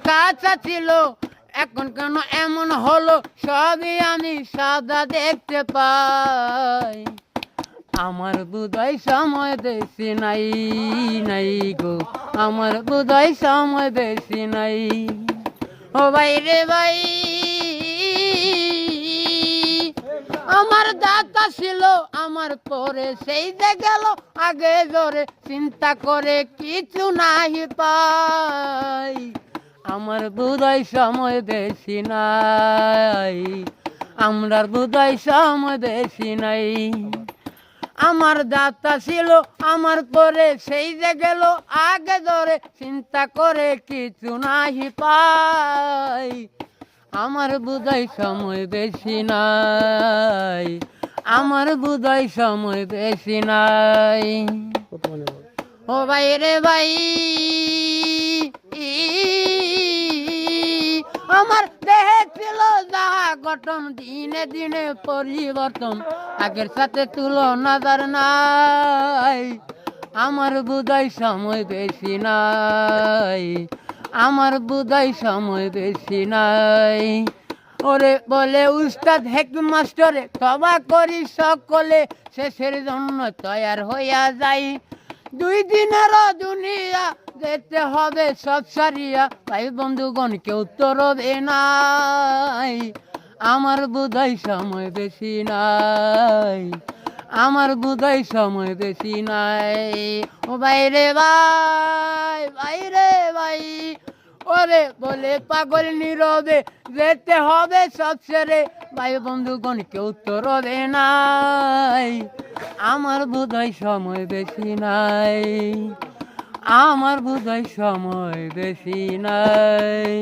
কাঁচা ছিল এখন কেন এমন হলো সবই আমি সাদা দেখতে পাই আমার বুধাই সময় বেশি নাই নাই গো আমার বুধাই সময় বেশি নাই ও ভাই রে ভাই আমার দাতা ছিল আমার পরে সেই যে গেল আগে জোরে চিন্তা করে কিছু নাহি পাই আমার বুধাই সময় বেশি নাই আমরার বুধাই সময় বেশি নাই আমার দাতা ছিল আমার পরে সেই যে গেল আগে ধরে চিন্তা করে কিছু নাহি পাই আমার বুধাই সময় বেশি নাই আমার বুধাই সময় বেশি নাই ও ভাই রে ভাই আমার দেহে ছিল যাহা গঠন দিনে দিনে পরিবর্তন আগের সাথে তুলনা তার নাই আমার বুধাই সময় বেশি নাই আমার বুধাই সময় বেশি নাই ওরে বলে উস্তাদ হেডমাস্টারে তবা করি সকলে শেষের জন্য তৈয়ার হইয়া যাই 2 দিনের দুনিয়া যেতে হবে সব সারিয়া ভাই বন্ধুগণ কেউ তো রবে নাই আমার বুধাই সময় বেশি নাই আমার বুধাই সময় বেশি নাই ও বাইরে ভাই বাইরে ভাই ওরে বলে পাগল নীরবে যেতে হবে সব ছেড়ে ভাই বন্ধুগণ কেউ তো রবে নাই আমার বুধাই সময় বেশি নাই আমার বুধাই সময় বেশি নাই